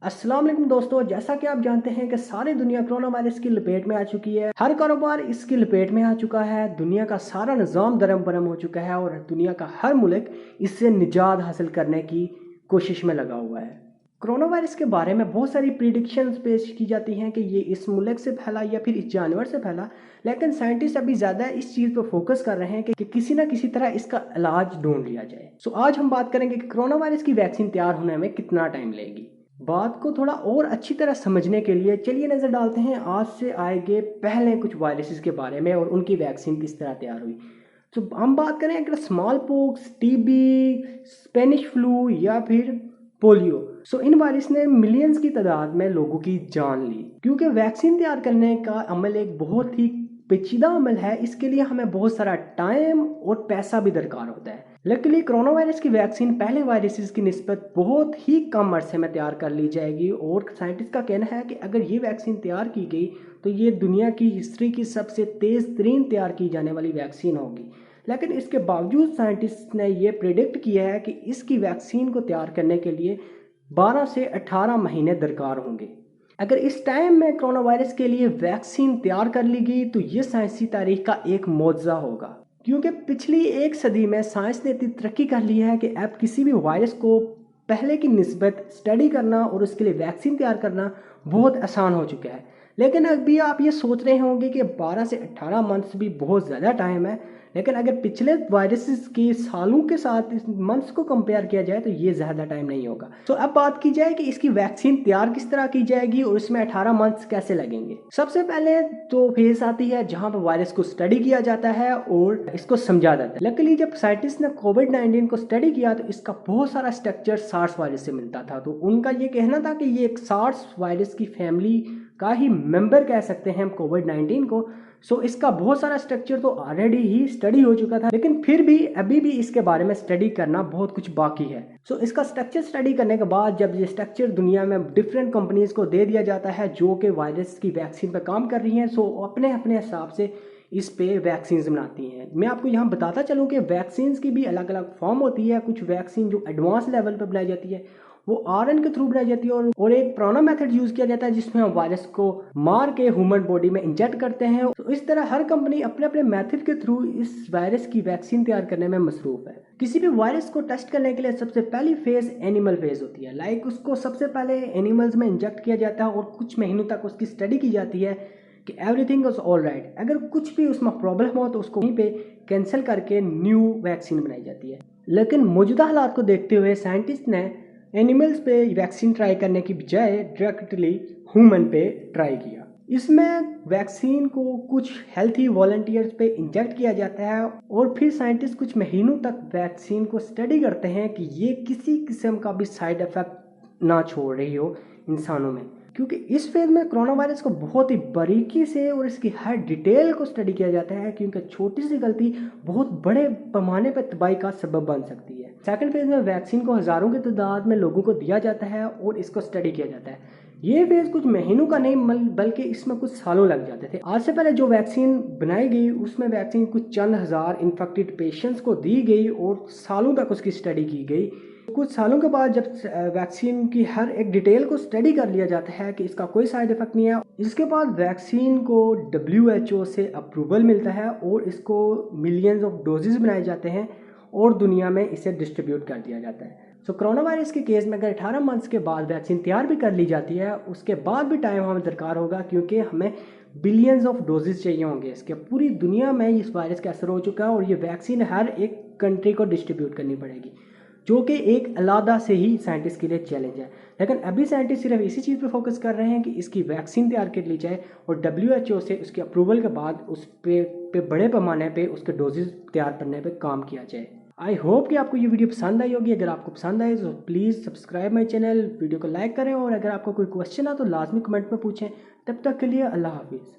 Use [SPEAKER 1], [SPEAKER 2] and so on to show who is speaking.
[SPEAKER 1] अस्सलाम वालेकुम दोस्तों, जैसा कि आप जानते हैं कि सारी दुनिया कोरोना वायरस की लपेट में आ चुकी है। हर कारोबार इसकी लपेट में आ चुका है। दुनिया का सारा निज़ाम दरम बरम हो चुका है और दुनिया का हर मुल्क इससे निजात हासिल करने की कोशिश में लगा हुआ है। कोरोना वायरस के बारे में बहुत सारी प्रिडिक्शंस पेश की जाती हैं कि ये इस मुल्क से फैला या फिर इस जानवर से फैला, लेकिन साइंटिस्ट अभी ज़्यादा इस चीज़ पर फोकस कर रहे हैं कि किसी ना किसी तरह इसका इलाज ढूंढ लिया जाए। आज हम बात करेंगे कि कोरोना वायरस की वैक्सीन तैयार होने में कितना टाइम लगेगी। बात को थोड़ा और अच्छी तरह समझने के लिए चलिए नज़र डालते हैं आज से आए गए पहले कुछ वायरसेस के बारे में और उनकी वैक्सीन किस तरह तैयार हुई। तो हम बात करें अगर small pox, TB, Spanish flu या फिर पोलियो, इन वायरस ने मिलियंस की तादाद में लोगों की जान ली। क्योंकि वैक्सीन तैयार करने का अमल एक बहुत ही पेचीदा अमल है, इसके लिए हमें बहुत सारा टाइम और पैसा भी दरकार होता है। लकीली कोरोना वायरस की वैक्सीन पहले वायरसेस की निस्बत बहुत ही कम अरसे में तैयार कर ली जाएगी और साइंटिस्ट का कहना है कि अगर ये वैक्सीन तैयार की गई तो ये दुनिया की हिस्ट्री की सबसे तेज़ तरीन तैयार की जाने वाली वैक्सीन होगी। लेकिन इसके बावजूद साइंटिस्ट ने ये प्रेडिक्ट किया है कि इसकी वैक्सीन को तैयार करने के लिए 12 से 18 महीने दरकार होंगे। अगर इस टाइम में कोरोना वायरस के लिए वैक्सीन तैयार कर ली गई तो ये साइंसी तारीख का एक मौजज़ा होगा। क्योंकि पिछली एक सदी में साइंस ने इतनी तरक्की कर ली है कि अब किसी भी वायरस को पहले की निस्बत स्टडी करना और उसके लिए वैक्सीन तैयार करना बहुत आसान हो चुका है। लेकिन अभी आप ये सोच रहे होंगे कि 12 से 18 मंथ्स भी बहुत ज़्यादा टाइम है, लेकिन अगर पिछले वायरसेस के सालों के साथ इस मंथ्स को कंपेयर किया जाए तो ये ज़्यादा टाइम नहीं होगा। अब बात की जाए कि इसकी वैक्सीन तैयार किस तरह की जाएगी और इसमें 18 मंथ्स कैसे लगेंगे। सबसे पहले तो फेज आती है जहां पर वायरस को स्टडी किया जाता है और इसको समझा जाता है। लकीली जब साइंटिस्ट ने कोविड-19 को स्टडी किया तो इसका बहुत सारा स्ट्रक्चर सार्स वायरस से मिलता था। तो उनका ये कहना था कि ये एक सार्स वायरस की फैमिली का ही मेंबर कह सकते हैं हम कोविड-19 को। इसका बहुत सारा स्ट्रक्चर तो ऑलरेडी ही स्टडी हो चुका था, लेकिन फिर भी अभी भी इसके बारे में स्टडी करना बहुत कुछ बाकी है। इसका स्ट्रक्चर स्टडी करने के बाद जब ये स्ट्रक्चर दुनिया में डिफरेंट कंपनीज को दे दिया जाता है जो कि वायरस की वैक्सीन पर काम कर रही हैं, अपने अपने हिसाब से इस पे वैक्सीन बनाती हैं। मैं आपको यहाँ बताता चलूँ कि वैक्सीन की भी अलग अलग फॉर्म होती है। कुछ वैक्सीन जो एडवांस लेवल पर बनाई जाती है वो आरएन के थ्रू बनाई जाती है और एक पुराना मेथड यूज किया जाता है जिसमें हम वायरस को मार के ह्यूमन बॉडी में इंजेक्ट करते हैं। इस तरह हर कंपनी अपने अपने मेथड के थ्रू इस वायरस की वैक्सीन तैयार करने में मसरूफ है। किसी भी वायरस को टेस्ट करने के लिए सबसे पहली फेज एनिमल फेज होती है। उसको सबसे पहले एनिमल्स में इंजेक्ट किया जाता है और कुछ महीनों तक उसकी स्टडी की जाती है कि एवरीथिंग इज ऑल राइट। अगर कुछ भी उसमें प्रॉब्लम हो तो उसको वहीं पे कैंसिल करके न्यू वैक्सीन बनाई जाती है। लेकिन मौजूदा हालात को देखते हुए साइंटिस्ट ने एनिमल्स पे वैक्सीन ट्राई करने की बजाय डायरेक्टली ह्यूमन पे ट्राई किया। इसमें वैक्सीन को कुछ हेल्थी वॉलंटियर्स पे इंजेक्ट किया जाता है और फिर साइंटिस्ट कुछ महीनों तक वैक्सीन को स्टडी करते हैं कि ये किसी किस्म का भी साइड इफेक्ट ना छोड़ रही हो इंसानों में। क्योंकि इस फेज में कोरोना वायरस को बहुत ही बारीकी से और इसकी हर डिटेल को स्टडी किया जाता है, क्योंकि छोटी सी गलती बहुत बड़े पैमाने पर तबाही का सबब बन सकती है। सेकंड फेज में वैक्सीन को हज़ारों की तादाद में लोगों को दिया जाता है और इसको स्टडी किया जाता है। ये फेज कुछ महीनों का नहीं बल्कि इसमें कुछ सालों लग जाते थे। आज से पहले जो वैक्सीन बनाई गई उसमें वैक्सीन कुछ चंद हज़ार इन्फेक्टेड पेशेंट्स को दी गई और सालों तक उसकी स्टडी की गई। कुछ सालों के बाद जब वैक्सीन की हर एक डिटेल को स्टडी कर लिया जाता है कि इसका कोई साइड इफेक्ट नहीं है, इसके बाद वैक्सीन को WHO से अप्रूवल मिलता है और इसको मिलियंस ऑफ डोजेस बनाए जाते हैं और दुनिया में इसे डिस्ट्रीब्यूट कर दिया जाता है। कोरोना वायरस के केस में अगर 18 मंथ्स के बाद वैक्सीन तैयार भी कर ली जाती है, उसके बाद भी टाइम हमें दरकार होगा, क्योंकि हमें बिलियंस ऑफ डोजेस चाहिए होंगे। इसके पूरी दुनिया में इस वायरस का असर हो चुका है और ये वैक्सीन हर एक कंट्री को डिस्ट्रीब्यूट करनी पड़ेगी, जो कि एक अलग से ही साइंटिस्ट के लिए चैलेंज है। लेकिन अभी साइंटिस्ट सिर्फ इसी चीज़ पे फोकस कर रहे हैं कि इसकी वैक्सीन तैयार कर ली जाए और WHO से उसके अप्रूवल के बाद उस पे बड़े पैमाने पे उसके डोजेज तैयार करने पे काम किया जाए। आई होप कि आपको ये वीडियो पसंद आई होगी। अगर आपको पसंद आए तो please subscribe my channel, video को लाइक करें और अगर आपको कोई क्वेश्चन है तो लाजमी कमेंट में पूछें। तब तक के लिए अल्लाह हाफिज़।